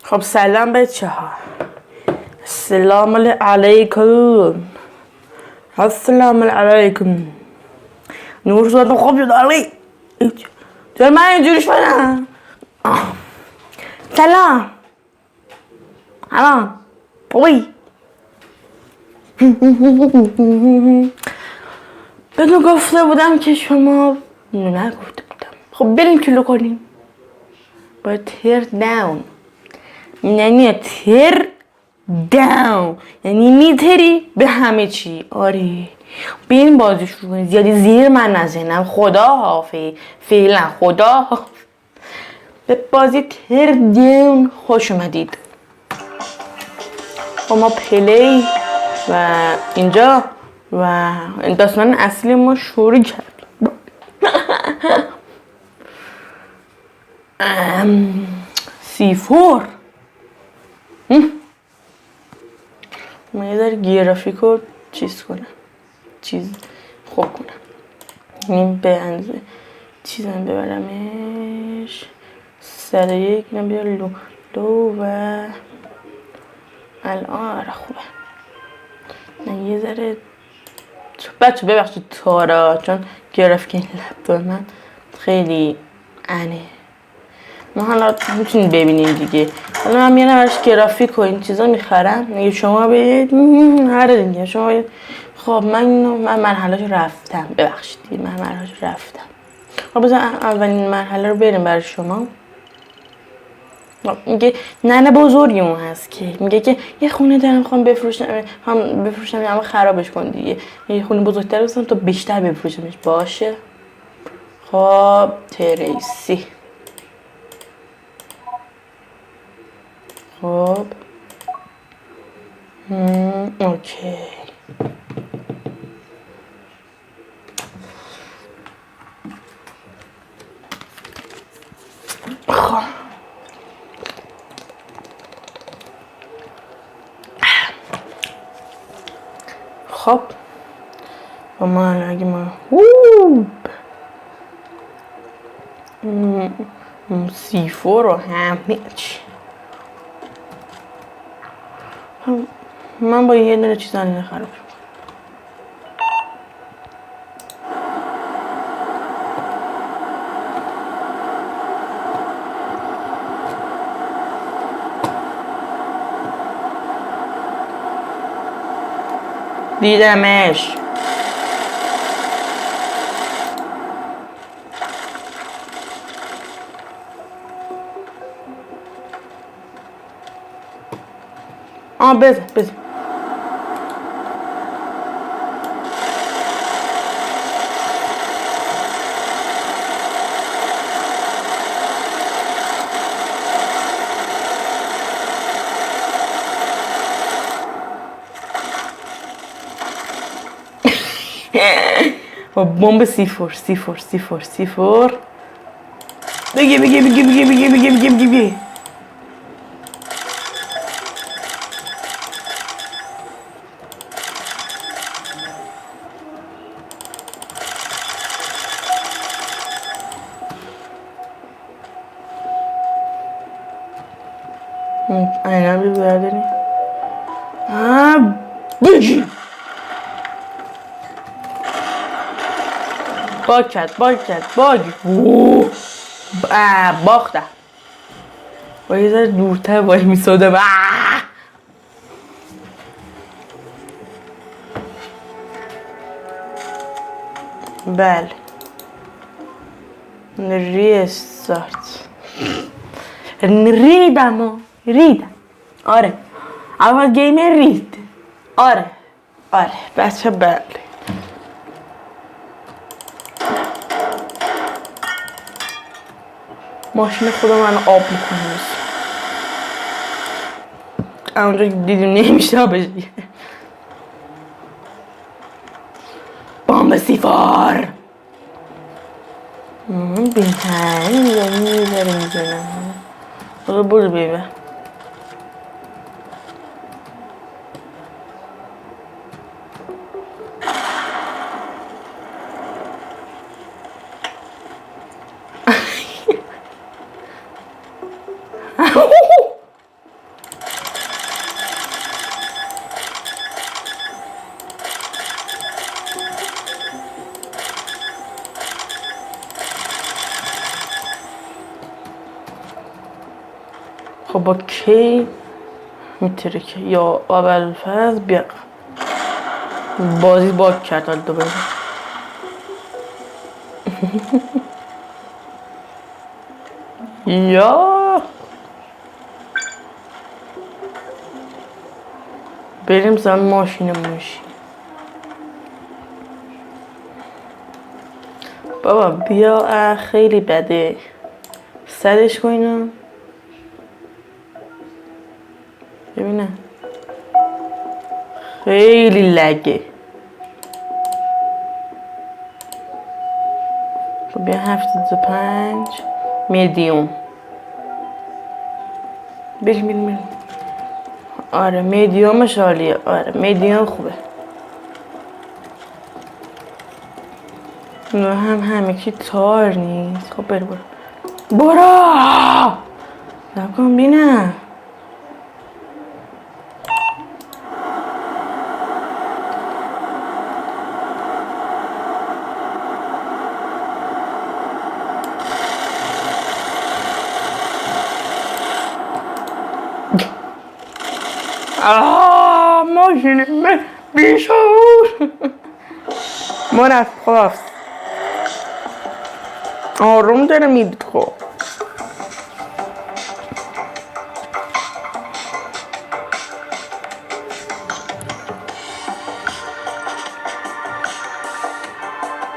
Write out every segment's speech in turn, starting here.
خب سلام بچه ها. السلام علیکم. السلام علیکم. نور صورتم خوب شد علی. چرا من اینجوری شدم؟ سلام. سلام. بوی. بهتون گفته بودم که شما نگفته بودم. خب بریم کلو کنیم. با تیر داون. یعنی تیر داون یعنی میتری به همه چی. آره بریم بازی شروع کنیم. زیادی زیر من نزنم. خدا حافظ. فعلا خدا حافظ. به بازی تیر داون خوش اومدید. خب ما پلی و اینجا و داستان اصلی ما شروع کردیم. C4 من یه ذره گرافیک رو خوب کنم. این به اندازه چیزم ببرمش 101 اینم بیار لو و الان آره خوبه. نه یه ذره بچه ببخشید تارا چون گرافیک این لپتاپ من خیلی ما حالا میتونید ببینید دیگه. حالا من میرم براش گرافیک و این چیزا میخرم. میگه شما برید هر دیگه شما برید. خب من مرحله‌اش رفتم. ببخشید من مرحله‌اش رفتم. خب بذار اولین مرحله رو بریم برای شما. میگه ننه بزرگی اون هست که میگه که یه خونه دارم میخوام بفروشم اما خرابش کن دیگه. یه خونه بزرگتر بسازم تا بیشتر بفروشمش. باشه. خب تریسی. خب اوکی. خب ما اگه ما C4 رو همه چی من با یه دونه چیز آنینه خراب شد. دیدمش. بزن بمب C4 بگی اینا بی برداری بگی باگ باخته. با یه ذره دورتر وای میساده. بله ریستارت ریدم آره اول گیمر رید. آره بچه بله ماشین خدا من آب میکنه. اونجا دیدیم نمیشه آبش. بامب C4 بینتن میزنم. برو بیبه خب با کی میترکه یا اول فاز بیا بازی باگ کرد حال دوباره یا بریم زن ماشین بابا بیا خیلی بده سرش کنم ببینم خیلی لگه خب بیا 75 میدیوم بریم آره میدیومش عالیه آره میدیوم خوبه نه همه کی تار نیست خب برو نکن بینم ماشینه بیشور ما رفت خلاص آروم داره میدید خب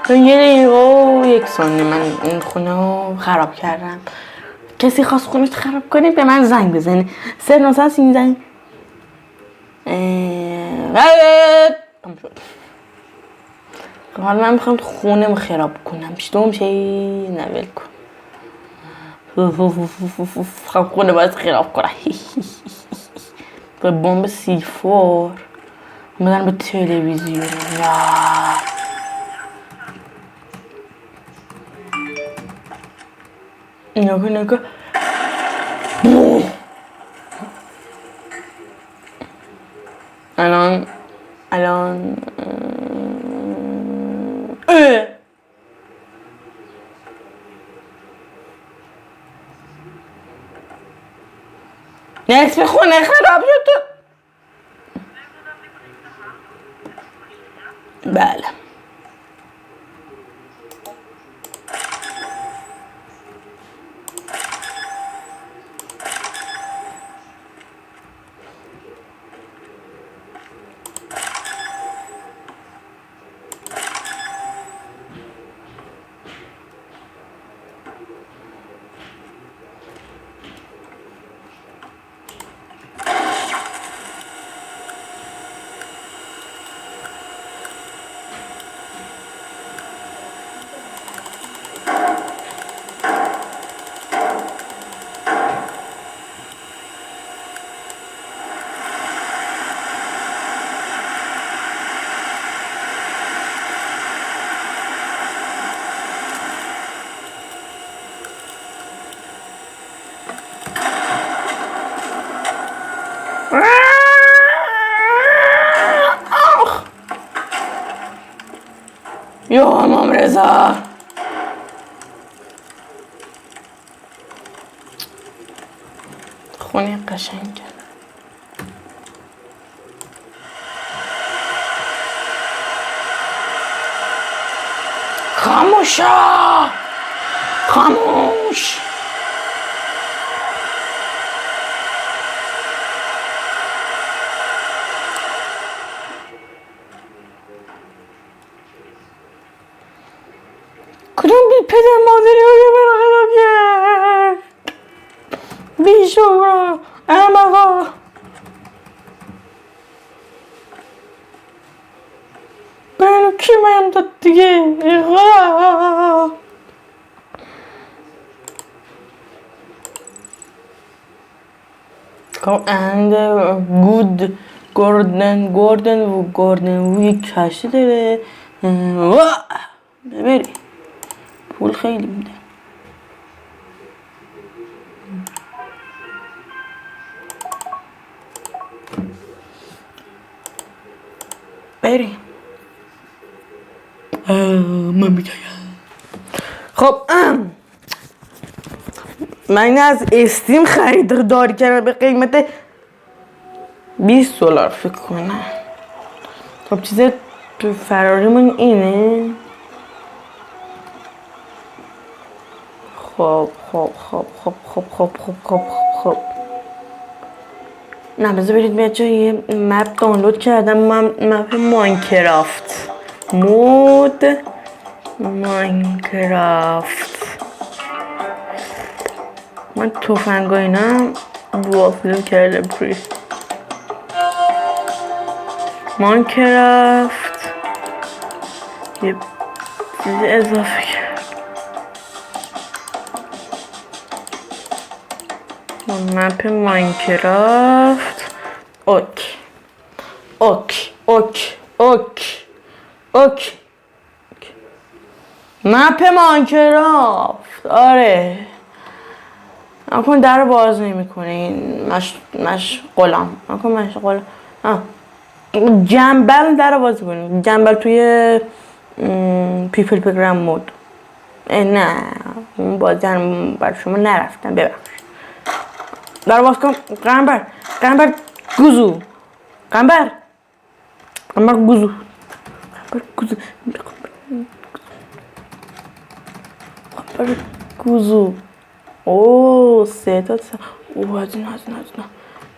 یه دقیقه و 1 ثانیه من این خونه رو خراب کردم کسی خواست خونه خراب کنه به من زنگ بزنه 0913 حالا من میخوام خونه خراب کنم شتوم شی نول کن خونه باید خراب کنم به بمب C4 اومدن به تلویزیون نگاه الان نصف خونه خراب شد بله یا امام رضا خونه قشنگه خاموش کدوم بی پدر مادری رو برای کرد بی شورا احمقا برنو کی میم داد دیگه and good گوردن و یک کشتی داره ببری پول خیلی میده بری من میگم خب من این از استیم خریداری کردم به قیمت $20 فکر کنم. خب چیز فراریمون اینه. خب نه بذار برید بیاد جایی مپ دانلود کردم. مپ ماینکرافت مود ماینکرافت. من تفنگا اینا وافلو کردم توی ماینکرافت. یه چیز اضافه کرد. مپ ماینکرافت. اوک مپ ماینکرافت. آره نکن در رو باز نمی کنه این مشغولم. نکن مشغولم. جنبل در رو باز کنیم. جنبل توی پیپل پگرام مود. نه اون بازی هم بر شما نرفتم ببخش. در رو باز کن. قنبر گوزو قنبر گوزو. اوه سه تا اوه از این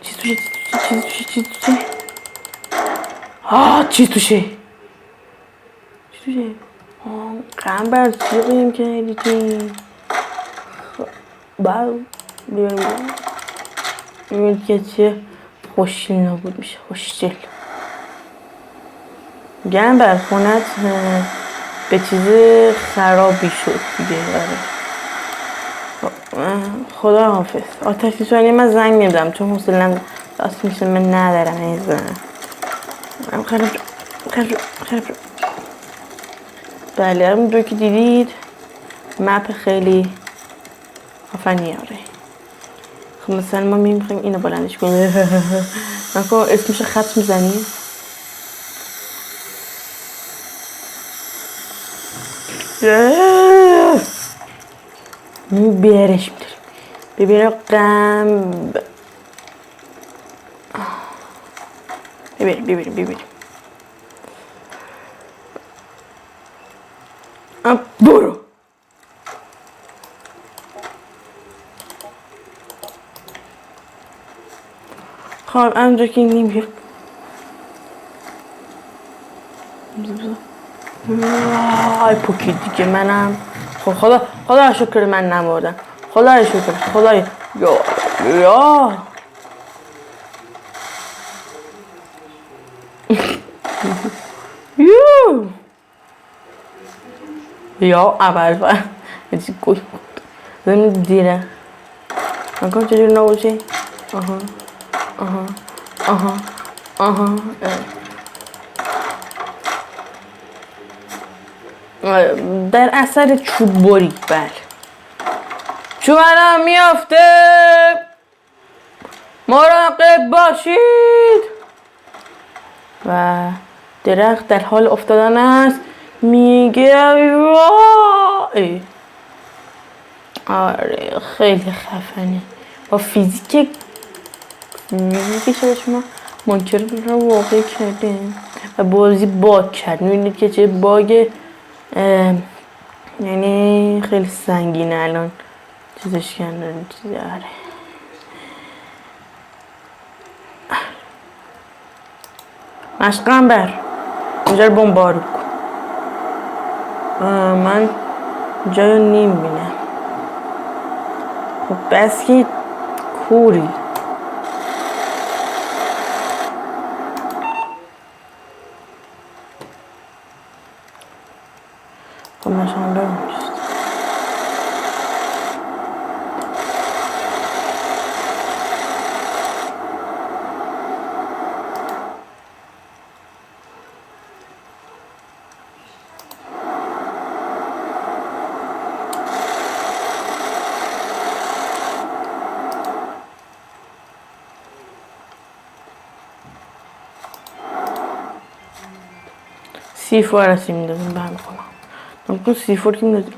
چیز توشه چیز توشه قنبر چی قیم کردی ببینید که چه خوشگل نابود میشه. خوشگل قنبر خونت به چیز خرابی شد دیگه. خدا حافظ. آتش نشانی من زنگ میدم چون حوصله‌ام راست میشه من ندارم ایزن. خراب. بله همونجور که دیدید مپ خیلی خفنیه. آره خب مثلا ما میخوایم اینو بلندش کنیم. نکن اسمش خط میزنیم. بیارش میداریم ببینم ببینیم برو. خب همونجا که نمیشه وای پوکی دیگه منم. خب خدا شکر من نمردم. خدا شکر. خدای یا اول چی کوی زمین دیره نکن چجور نباشه. در اثر چوب بری. بله چوب الان میافته مراقب باشید. و درخت در حال افتادن است. میگه آره خیلی خفنه. با فیزیک شما ممکنه رو واقع کرده و بازی باگ کرد. میبینید که چه باگ یعنی خیلی سنگینه الان چیزش کردن. آره مشقم بر اینجا رو بمبارو کن. من جایو نمیبینم. خب بس که کوری خب نشان برم میشت. C4 رسیم میدازیم به همه کنم. نمکن C4 که میدازیم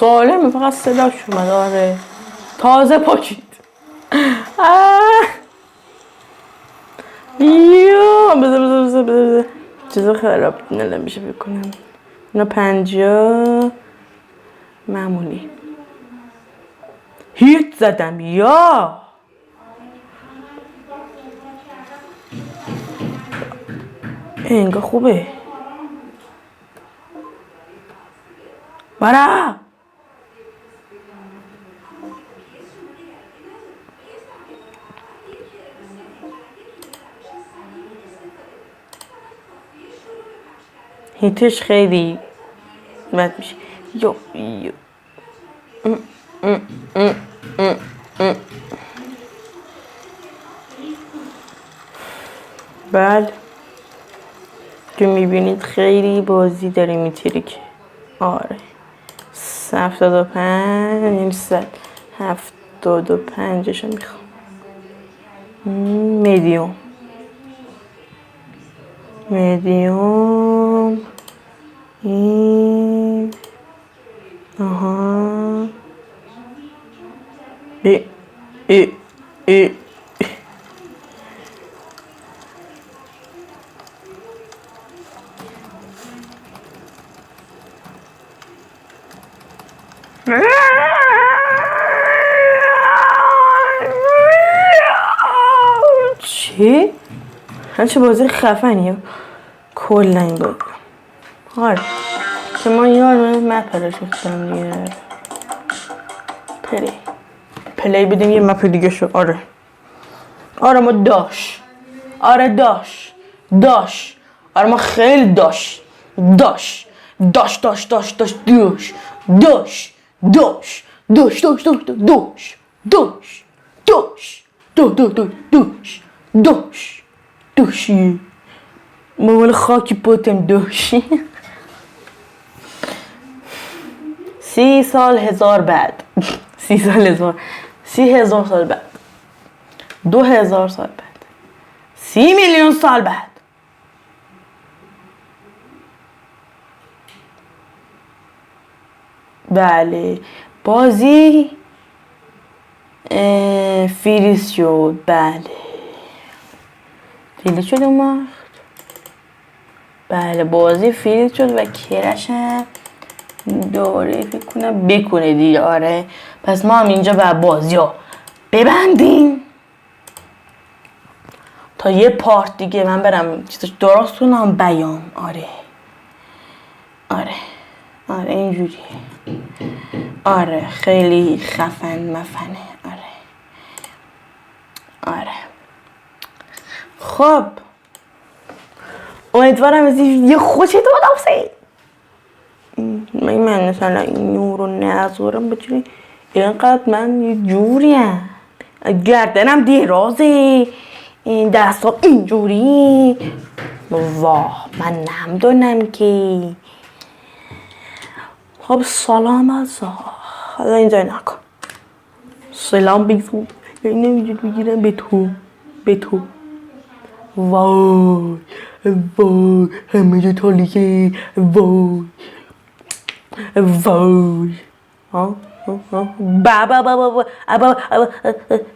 سالمه، فقط صداش اومد. آره تازه پاکید. یا بذار چیزا خراب نمیشه بکنم. اینا 50 معمولی هیت زدم. یا انگار خوبه. برا هیتش خیلی بد میشه. یو بله که میبینید خیلی بازی داره میتیره که. آره 75 این 175 میخوام. میدیوم این آها ای چی؟ چه بازی خفنیه کلا این بود. آره که ما یار مپ رو شفتم دیگه. پلی بدیم یه مپ دیگه شو. آره ما داش. آره ما خیلی داش دوشی مال خاکی پاتم دوشی. 30 سال هزار بعد 30,000 سال بعد 2000 سال بعد 30 میلیون سال بعد. بله بازی فریز شد. بله فریز شد اون وقت. بله بازی فریز شد و کرش هم داره فکر کنم بکنه دیگه. آره پس ما هم اینجا بر بازی ها ببندیم تا یه پارت دیگه من برم چیزش درست کنم بیام. آره اینجوریه. آره خیلی خفن مفنه. آره خب امیدوارم از این ویدیو خوشتون باشه. من مثلا این نور رو نذارم بچه اینقدر من یه جوریم. گردنم درازه این دستا اینجوری. واه من نمیدونم که. خب سلام از حالا اینجا نکن. سلام بیزو این نمیجور بگیرم به تو وای همه جا تالیه. وای بابا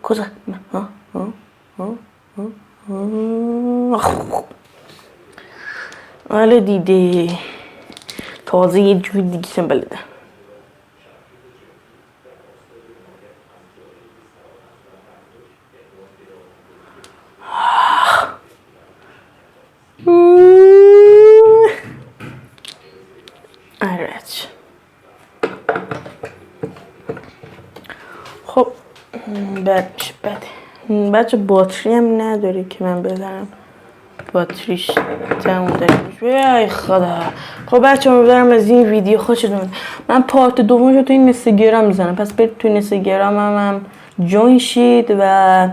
کجا آره دیده تازه یه جوی دیگه شم بلده. خب بچه باتری هم نداره که من بذارم باتریش تموم داره. ای خدا. خب بچه امیدوارم از این ویدیو خوشتون. من پارت دومش رو تو این اینستاگرام میزنم پس برید تو اینستاگرام هم جوین شید و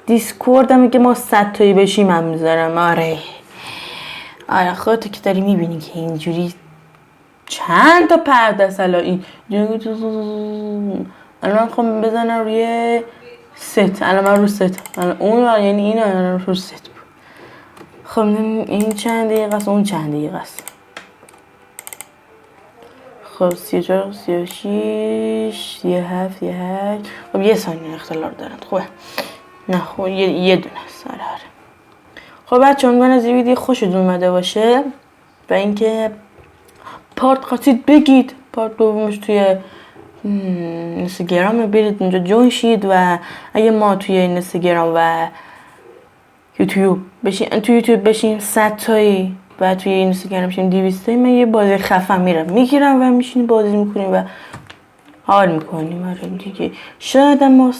دیسکورد هم که ما 100 تایی بشیم هم میذارم. آره خودتو که داری میبینی که اینجوری چند تا پرده است. الان الان خب بزنم روی ست. الان من رو ست اون یعنی این الان رو ست بود. خب این چند دقیقه است اون چند دقیقه است. خب 34 36 37 38 خب یه ثانیه اختلال دارن. خوبه نه خب یه دونه است. آره خب بچه امیدوارم از این ویدیو خوشتون اومده باشه و اینکه پارت خواستید بگید پارت دومش توی اینستاگرام برید اونجا جوین شید و اگه ما توی اینستاگرام و یوتیوب بشین تو یوتیوب بشیم 100 تایی و توی اینستاگرام بشیم 200 تایی من یه بازی خفن میگیرم و میشینیم بازی میکنیم و حال میکنیم. آره دیگه شاید ما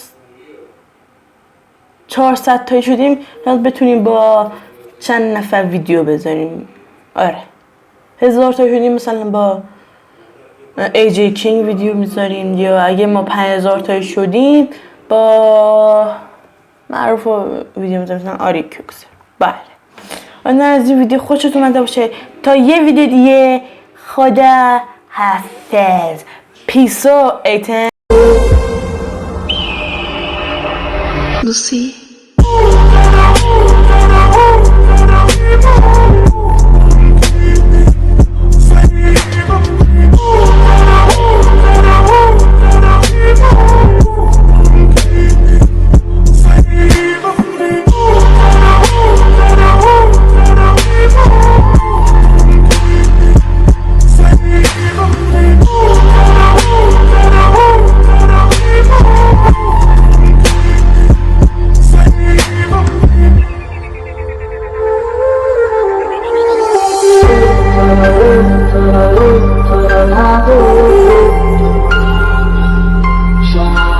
400 تایی شدیم شاید بتونیم با چند نفر ویدیو بذاریم. آره 1000 تا شدیم مثلا با AJ King ویدیو میذاریم یا اگه ما 5000 تا شدیم با معروف ویدیو میذاریم مثلا آریکوکس. بله امیدوارم از این ویدیو خوشتون اومده باشه تا یه ویدیو دیگه. خدا حافظ. پیس و ایتن لوسی. Shall